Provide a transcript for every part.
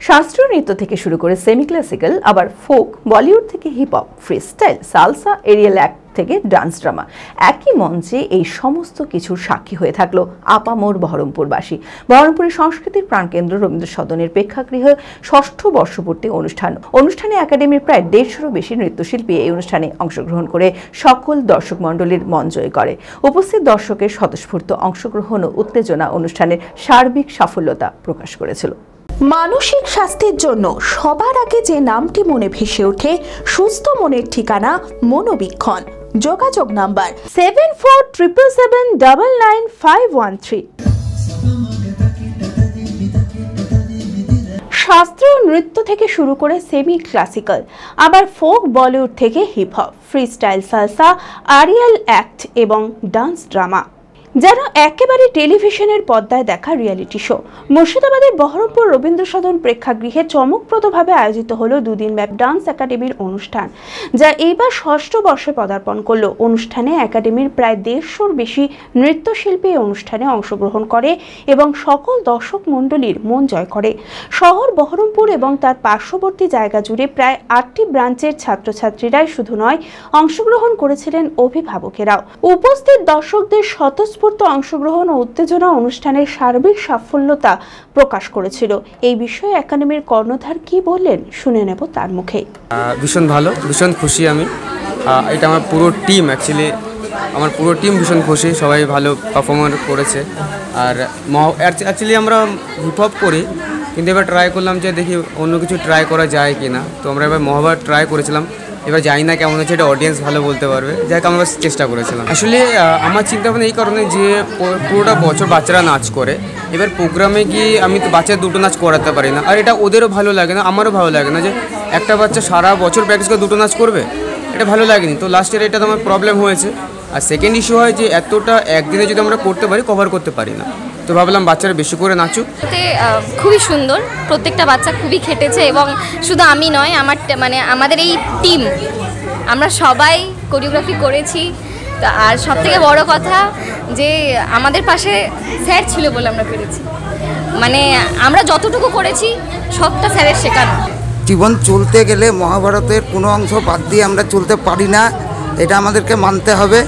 শাস্ত্রীয় নৃত্য থেকে শুরু করে সেমি ক্লাসিক্যাল, আবার ফোক, বলিউড থেকে hip hop, freestyle, salsa, aerial act থেকে ডান্স ড্রামা, একই মঞ্চে এই সমস্ত কিছুর সাক্ষী হয়ে থাকলো আপামোর বহরমপুরবাসী। বহরমপুরের সংস্কৃতির প্রাণকেন্দ্র রবীন্দ্র সদনের প্রেক্ষাগৃহে ষষ্ঠ বর্ষপূর্তি অনুষ্ঠানে একাডেমির প্রায় 150-এরও বেশি নৃত্যশিল্পী এই অনুষ্ঠানে অংশগ্রহণ করে সকল দর্শক মণ্ডলীর মন জয় করে। উপস্থিত দর্শকের স্বতঃস্ফূর্ত অংশগ্রহণ ও উত্তেজনা অনুষ্ঠানের সার্বিক সাফল্যতা প্রকাশ করেছিল। মানসিক স্বাস্থ্যের জন্য সবার আগে যে নামটি মনে ভেসে ওঠে, সুস্থ মনের ঠিকানা মনোবীক্ষণ। যোগাযোগ নাম্বার 7477799513। শাস্ত্রীয় নৃত্য থেকে শুরু করে সেমি ক্লাসিক্যাল, আবার ফোক, বলিউড থেকে hip hop, freestyle, salsa, aerial act এবং ডান্স ড্রামা, যেন একেবারে টেলিভিশনের পর্দায় দেখা রিয়েলিটি শো। মুর্শিদাবাদের বহরমপুর রবীন্দ্র সদন প্রেক্ষাগৃহে চমকপ্রদভাবে আয়োজিত হলো দুদিনব্যাপী ডান্স একাডেমির অনুষ্ঠান, যা এইবার ষষ্ঠ বর্ষে পদার্পণ করলো। অনুষ্ঠানে একাডেমির প্রায় 150-এর বেশি নৃত্যশিল্পী এই অনুষ্ঠানে অংশগ্রহণ করে এবং সকল দর্শক মণ্ডলীর মন জয় করে। শহর বহরমপুর এবং তার পার্শ্ববর্তী জায়গা জুড়ে প্রায় 8টি ব্রাঞ্চের ছাত্রছাত্রীরাই শুধু নয়, অংশগ্রহণ করেছিলেন অভিভাবকেরাও। উপস্থিত দর্শকদের স্বতঃস্ফূর্ত অংশগ্রহণ ও উত্তেজনা অনুষ্ঠানের সার্বিক সাফল্যতা প্রকাশ করেছিল। এই বিষয়ে একাডেমির কর্ণধার কি বললেন শুনে নেব তার মুখে। ভীষণ ভালো, ভীষণ খুশি আমি। এটা আমার পুরো টিম, আমার পুরো টিম ভীষণ খুশি, সবাই ভালো পারফরমেন্স করেছে। আর অ্যাকচুয়ালি আমরা হিপ হপ করি, কিন্তু এবার ট্রাই করলাম যে দেখি অন্য কিছু ট্রাই করা যায় কি না। তো আমরা এবার মহাভারত ট্রাই করেছিলাম, এবার জানি না কেমন হচ্ছে, এটা অডিয়েন্স ভালো বলতে পারবে, যাই হোক আমরা চেষ্টা করেছিলাম। আসলে আমার চিন্তাভাবনা এই কারণে যে পুরোটা বছর বাচ্চারা নাচ করে, এবার প্রোগ্রামে গিয়ে আমি তো বাচ্চার দুটো নাচ করাতে পারি না, আর এটা ওদেরও ভালো লাগে না, আমারও ভালো লাগে না যে একটা বাচ্চা সারা বছর প্র্যাকটিস করে দুটো নাচ করবে, এটা ভালো লাগেনি। তো লাস্ট ইয়ার এটা তো আমার প্রবলেম হয়েছে। আর সেকেন্ড ইস্যু হয় যে এতটা একদিনে যদি আমরা করতে পারি, কভার করতে পারি না। তো ভাবলাম বাচ্চারা বেশি করে নাচুক। খুবই সুন্দর, প্রত্যেকটা বাচ্চা খুবই খেটেছে এবং শুধু আমি নয়, আমাদের এই টিম আমরা সবাই কোরিওগ্রাফি করেছি। আর সবথেকে বড় কথা যে আমাদের পাশে স্যার ছিল বলে আমরা পেরেছি, আমরা যতটুকু করেছি সবটা স্যারের শেখানো। জীবন চলতে গেলে মহাভারতের কোনো অংশ বাদ দিয়ে আমরা চলতে পারি না, এটা আমাদেরকে মানতে হবে।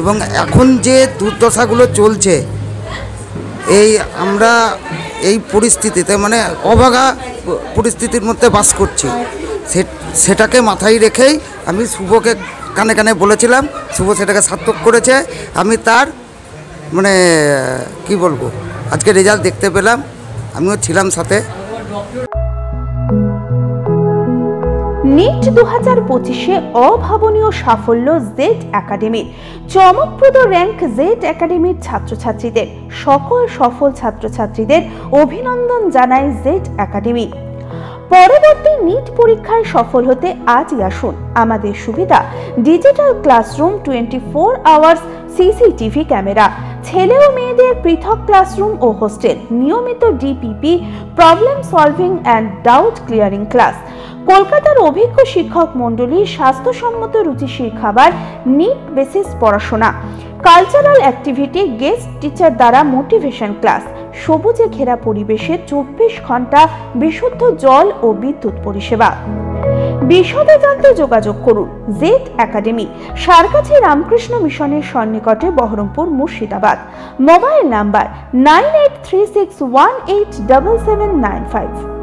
এবং এখন যে দুর্দশাগুলো চলছে, আমরা এই পরিস্থিতিতে অভাগা পরিস্থিতির মধ্যে বাস করছি, সেটাকে মাথায় রেখেই আমি শুভকে কানে কানে বলেছিলাম, শুভ সেটাকে সার্থক করেছে। আমি তার কি বলবো, আজকে রেজাল্ট দেখতে পেলাম, আমিও ছিলাম সাথে। নিট 2025-এ অভাবনীয় সাফল্য জেড একাডেমির। চমকপ্রদ র্যাঙ্ক জেড একাডেমির ছাত্রছাত্রীদের। সকল সফল ছাত্রছাত্রীদের অভিনন্দন জানায় জেড একাডেমি। পরবর্তী নিট পরীক্ষায় সফল হতে আজই আসুন। আমাদের সুবিধা digital classroom, 24 hours CCTV camera, ছেলে ও মেয়েদের পৃথক ক্লাসরুম ও হোস্টেল, নিয়মিত DPP, problem solving and doubt clearing class, কলকাতার অভিজ্ঞ শিক্ষক মণ্ডলী, স্বাস্থ্যসম্মত রুচিশীল খাবার, নিট বেসিস পড়াশোনা, কালচারাল অ্যাক্টিভিটি, গেস্ট টিচার দ্বারা মোটিভেশন ক্লাস, সবুজে ঘেরা পরিবেশে 24 ঘন্টা বিশুদ্ধ জল ও বিদ্যুৎ পরিষেবা। বিশদে জানতে যোগাযোগ করুন জেড একাডেমি, সারকাছি রামকৃষ্ণ মিশনের সন্নিকটে, বহরমপুর, মুর্শিদাবাদ। Mobile number 9836187795।